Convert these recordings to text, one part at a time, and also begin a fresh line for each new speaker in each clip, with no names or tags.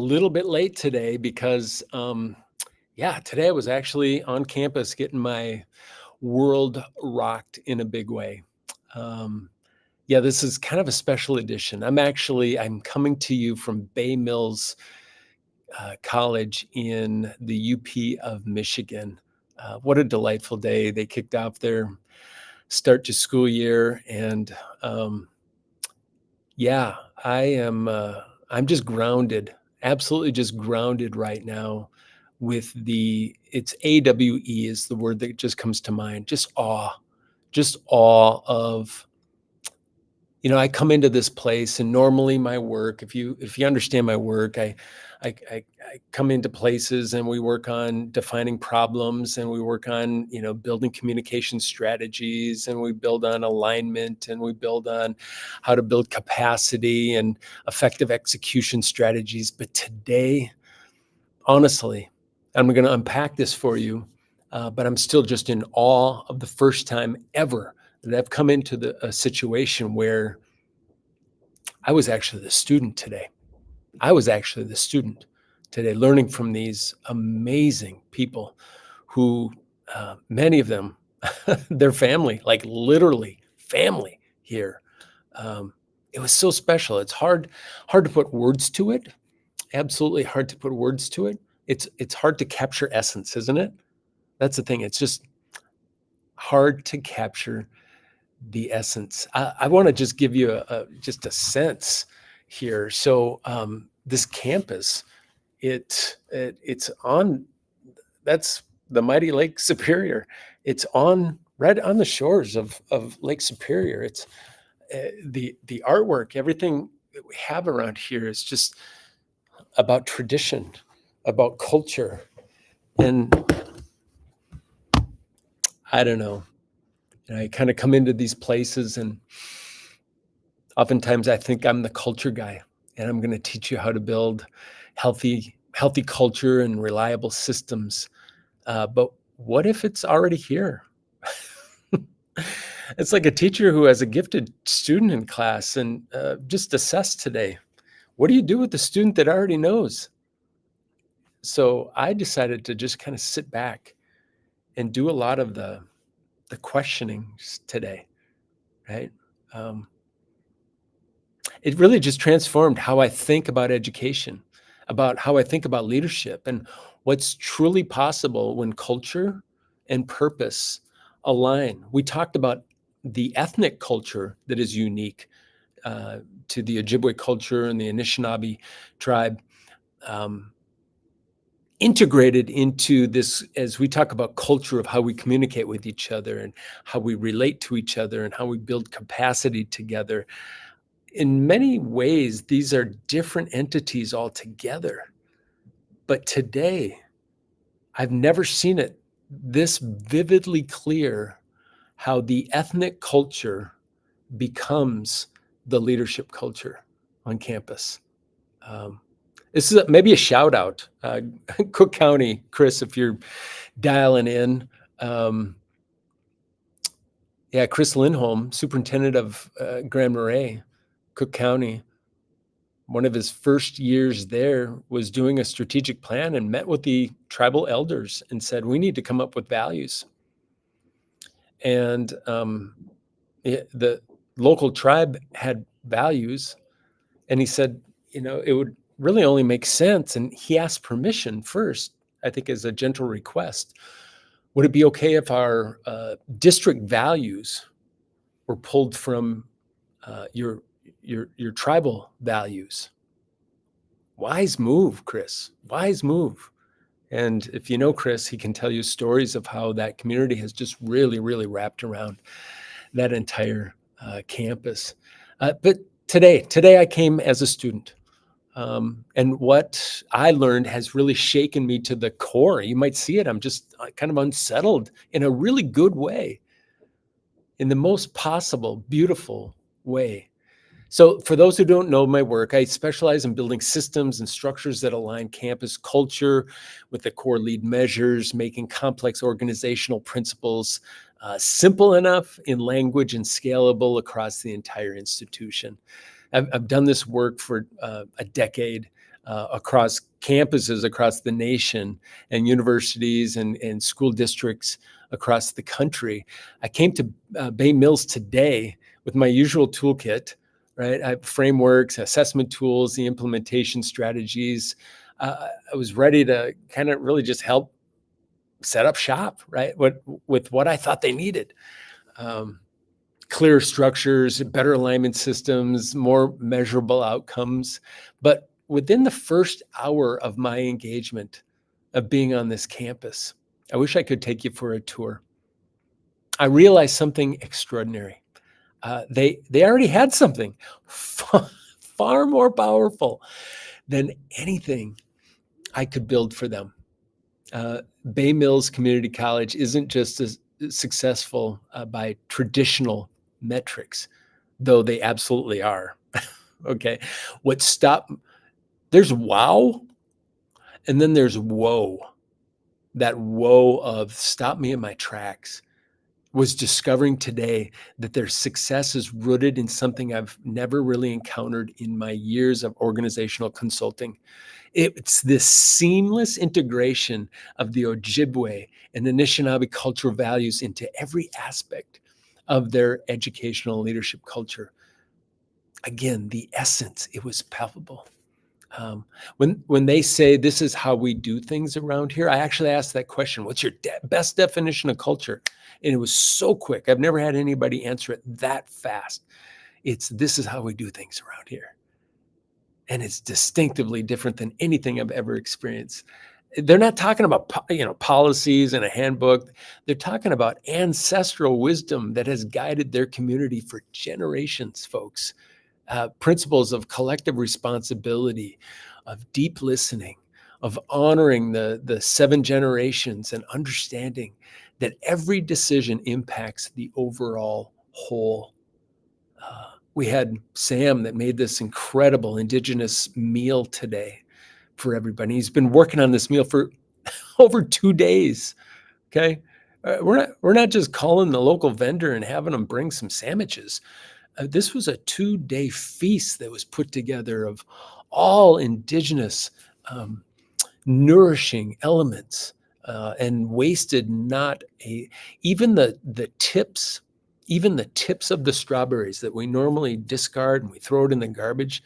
little bit late today because, yeah, today I was actually on campus getting my world rocked in a big way. Um, yeah, this is kind of a special edition. I'm coming to you from Bay Mills College in the UP of Michigan. What a delightful day! They kicked off their start to school year, and yeah, I am. I'm just grounded, absolutely just grounded right now with it's AWE is the word that just comes to mind. Just awe of, I come into this place and normally my work, if you understand my work, I come into places and we work on defining problems and we work on, building communication strategies and we build on alignment and we build on how to build capacity and effective execution strategies. But today, honestly, I'm going to unpack this for you, but I'm still just in awe of the first time ever that I've come into a situation where I was actually the student today. I was actually the student today, learning from these amazing people who, many of them, their family, like literally family here. Um, it was so special. It's hard to put words to it. Absolutely hard to put words to it. It's hard to capture essence, isn't it? That's the thing. It's just hard to capture the essence. I want to just give you just a sense here. So this campus, it's on. That's the mighty Lake Superior. It's on right on the shores of Lake Superior. It's the artwork, everything that we have around here is just about tradition, about culture, and I don't know. I kind of come into these places and oftentimes I think I'm the culture guy and I'm going to teach you how to build healthy culture and reliable systems. But what if it's already here? It's like a teacher who has a gifted student in class and just assess today. What do you do with the student that already knows? So I decided to just kind of sit back and do a lot of the questioning today, right? Um, it really just transformed how I think about education, about how I think about leadership, and what's truly possible when culture and purpose align. We talked about the ethnic culture that is unique to the Ojibwe culture and the Anishinaabe tribe, um, integrated into this as we talk about culture of how we communicate with each other and how we relate to each other and how we build capacity together. In many ways, these are different entities altogether. But today, I've never seen it this vividly clear how the ethnic culture becomes the leadership culture on campus. Um, this is maybe a shout out, Cook County, Chris, if you're dialing in. Um, yeah, Chris Lindholm, superintendent of Grand Marais, Cook County. One of his first years there was doing a strategic plan and met with the tribal elders and said, we need to come up with values. And the local tribe had values. And he said, it would really only make sense. And he asked permission first, I think as a gentle request. Would it be okay if our district values were pulled from your tribal values? Wise move, Chris. Wise move. And if you know Chris, he can tell you stories of how that community has just really, really wrapped around that entire campus. But today I came as a student. And what I learned has really shaken me to the core. You might see it. I'm just kind of unsettled in a really good way, in the most possible, beautiful way. So for those who don't know my work, I specialize in building systems and structures that align campus culture with the core lead measures, making complex organizational principles simple enough in language and scalable across the entire institution. I've done this work for a decade. across campuses across the nation and universities and school districts across the country. I came to Bay Mills today with my usual toolkit, right? I have frameworks, assessment tools, the implementation strategies. I was ready to kind of really just help set up shop, right? With what I thought they needed. Um, Clear structures, better alignment systems, more measurable outcomes. But within the first hour of my engagement of being on this campus, I wish I could take you for a tour. I realized something extraordinary. They already had something far more powerful than anything I could build for them. Bay Mills Community College isn't just as successful by traditional metrics, though they absolutely are. Okay. What stopped, there's wow, and then there's whoa. That whoa of stop me in my tracks was discovering today that their success is rooted in something I've never really encountered in my years of organizational consulting. It's this seamless integration of the Ojibwe and Anishinaabe cultural values into every aspect of their educational leadership culture. Again, the essence, it was palpable. When they say this is how we do things around here, I actually asked that question, what's your best definition of culture? And it was so quick. I've never had anybody answer it that fast. It's this is how we do things around here. And it's distinctively different than anything I've ever experienced. They're not talking about policies and a handbook. They're talking about ancestral wisdom that has guided their community for generations, folks. Principles of collective responsibility, of deep listening, of honoring the 7 generations and understanding that every decision impacts the overall whole. We had Sam that made this incredible Indigenous meal today for everybody. He's been working on this meal for over 2 days. Okay. We're not just calling the local vendor and having them bring some sandwiches. This was a 2-day feast that was put together of all Indigenous nourishing elements and wasted not a, even the tips, even the tips of the strawberries that we normally discard and we throw it in the garbage,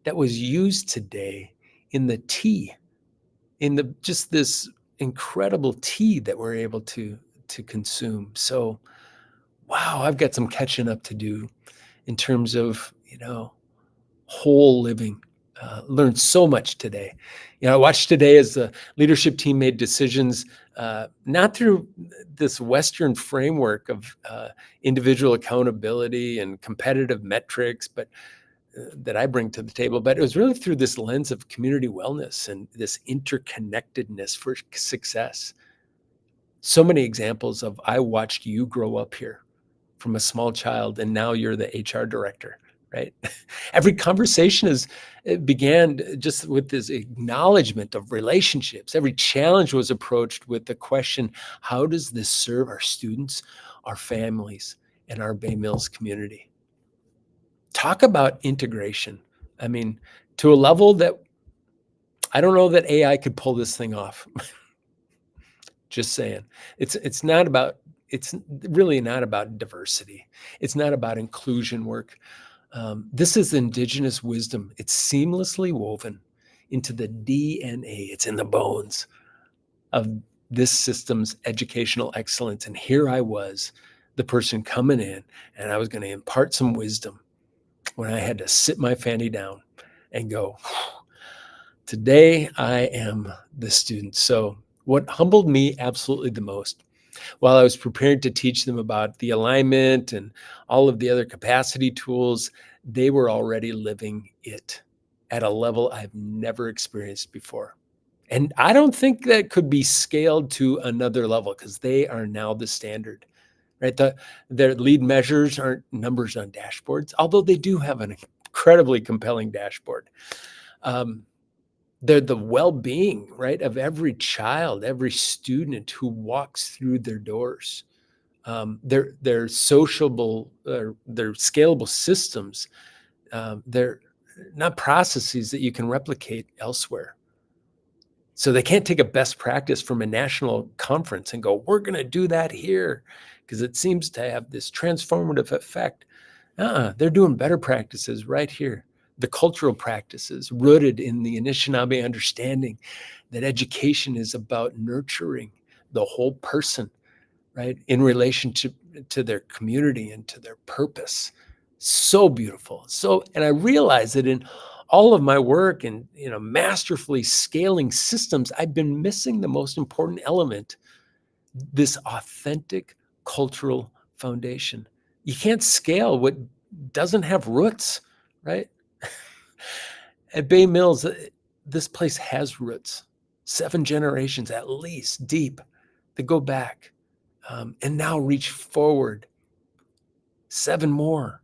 that was used today in the tea, in the just this incredible tea that we're able to consume. So, wow, I've got some catching up to do in terms of whole living. Learned so much today. I watched today as the leadership team made decisions, not through this Western framework of individual accountability and competitive metrics, but that I bring to the table, but it was really through this lens of community wellness and this interconnectedness for success. So many examples of I watched you grow up here from a small child, and now you're the HR director, right? Every conversation it began just with this acknowledgement of relationships. Every challenge was approached with the question, how does this serve our students, our families, and our Bay Mills community? Talk about integration. I mean, to a level that I don't know that AI could pull this thing off. Just saying. It's really not about diversity. It's not about inclusion work. This is Indigenous wisdom. It's seamlessly woven into the DNA. It's in the bones of this system's educational excellence. And here I was, the person coming in, and I was going to impart some wisdom when I had to sit my fanny down and go, today I am the student. So what humbled me absolutely the most, while I was prepared to teach them about the alignment and all of the other capacity tools, they were already living it at a level I've never experienced before. And I don't think that could be scaled to another level because they are now the standard, right? Their lead measures aren't numbers on dashboards, although they do have an incredibly compelling dashboard. They're the well-being, right, of every child, every student who walks through their doors. They're sociable, their scalable systems. They're not processes that you can replicate elsewhere. So they can't take a best practice from a national conference and go, we're going to do that here because it seems to have this transformative effect. They're doing better practices right here. The cultural practices rooted in the Anishinaabe understanding that education is about nurturing the whole person, right, in relationship to their community and to their purpose. So beautiful. And I realize that in all of my work and masterfully scaling systems, I've been missing the most important element, this authentic cultural foundation. You can't scale what doesn't have roots, right? At Bay Mills, this place has roots, 7 generations at least deep that go back, and now reach forward 7 more.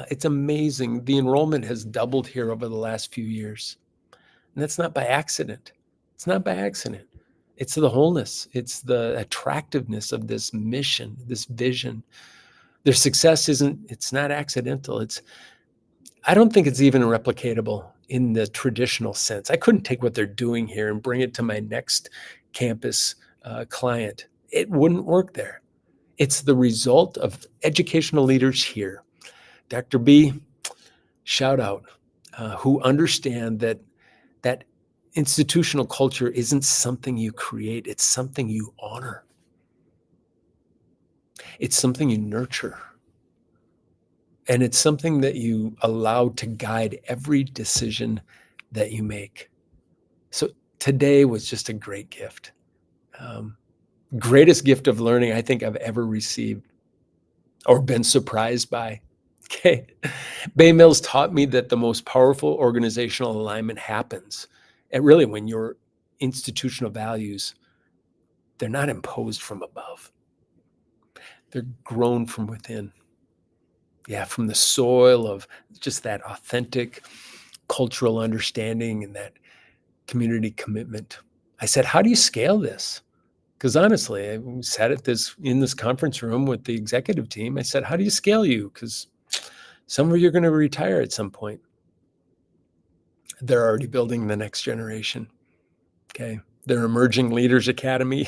It's amazing. The enrollment has doubled here over the last few years. And that's not by accident. It's not by accident. It's the wholeness. It's the attractiveness of this mission, this vision. Their success it's not accidental. I don't think it's even replicatable in the traditional sense. I couldn't take what they're doing here and bring it to my next campus client. It wouldn't work there. It's the result of educational leaders here. Dr. B, shout out, who understand that institutional culture isn't something you create, it's something you honor. It's something you nurture. And it's something that you allow to guide every decision that you make. So today was just a great gift. Greatest gift of learning I think I've ever received or been surprised by. Okay. Bay Mills taught me that the most powerful organizational alignment happens really when your institutional values, they're not imposed from above. They're grown from within. Yeah, from the soil of just that authentic cultural understanding and that community commitment. I said, how do you scale this? Because honestly, I sat in this conference room with the executive team. I said, how do you scale you? Because some of you are going to retire at some point. They're already building the next generation. Okay. Their Emerging Leaders Academy.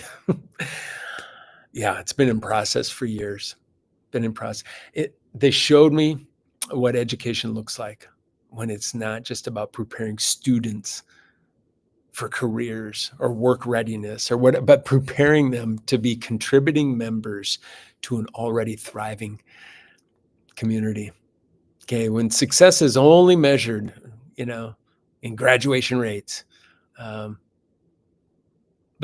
Yeah, it's been in process for years. They showed me what education looks like when it's not just about preparing students for careers or work readiness or what, but preparing them to be contributing members to an already thriving community. Okay, when success is only measured, in graduation rates. But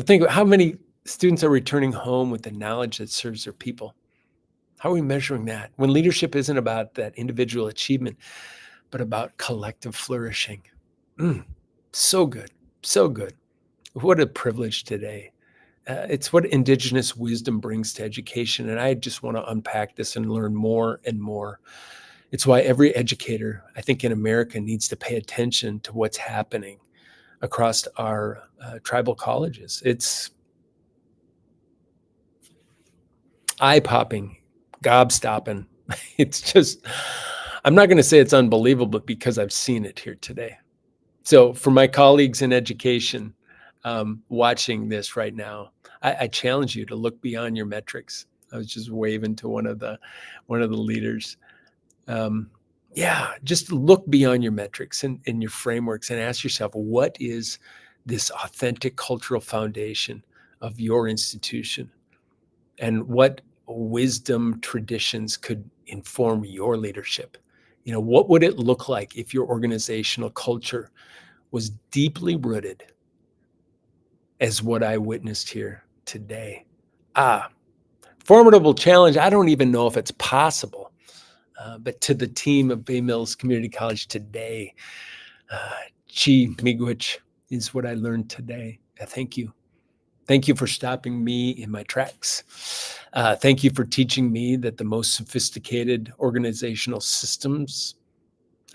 think about how many students are returning home with the knowledge that serves their people. How are we measuring that? When leadership isn't about that individual achievement, but about collective flourishing. So good, so good. What a privilege today. It's what Indigenous wisdom brings to education. And I just want to unpack this and learn more and more. It's why every educator, I think, in America needs to pay attention to what's happening across our tribal colleges. It's eye-popping, gobstopping. It's just, I'm not going to say it's unbelievable, but because I've seen it here today. So for my colleagues in education watching this right now, I challenge you to look beyond your metrics. I was just waving to one of the leaders. Just look beyond your metrics and your frameworks and ask yourself, what is this authentic cultural foundation of your institution? And what wisdom traditions could inform your leadership? What would it look like if your organizational culture was deeply rooted as what I witnessed here today? Formidable challenge. I don't even know if it's possible. But to the team of Bay Mills Community College today, Chi Miigwech is what I learned today. Thank you. Thank you for stopping me in my tracks. Thank you for teaching me that the most sophisticated organizational systems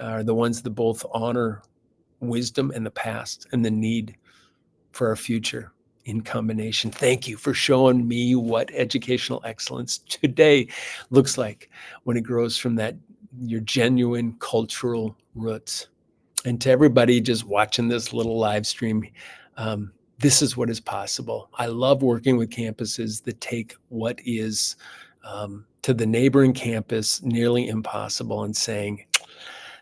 are the ones that both honor wisdom and the past and the need for our future in combination. Thank you for showing me what educational excellence today looks like when it grows from your genuine cultural roots. And to everybody just watching this little live stream, this is what is possible. I love working with campuses that take what is to the neighboring campus nearly impossible and saying,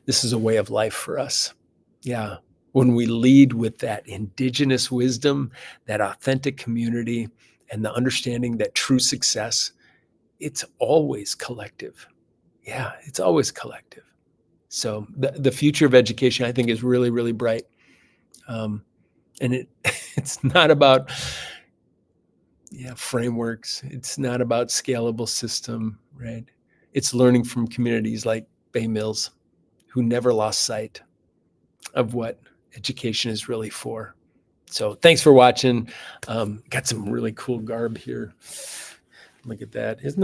this is a way of life for us. Yeah. When we lead with that indigenous wisdom, that authentic community, and the understanding that true success, it's always collective. Yeah, it's always collective. So the future of education, I think, is really, really bright. And it's not about frameworks. It's not about scalable system, right? It's learning from communities like Bay Mills, who never lost sight of what education is really for. So thanks for watching. Got some really cool garb here. Look at that. Isn't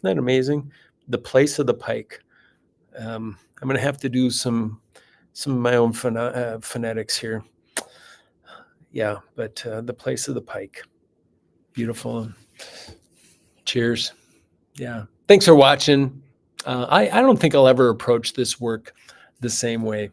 that amazing? The place of the pike. I'm going to have to do some of my own phonetics here. Yeah, but the place of the pike. Beautiful. Cheers. Yeah. Thanks for watching. I don't think I'll ever approach this work the same way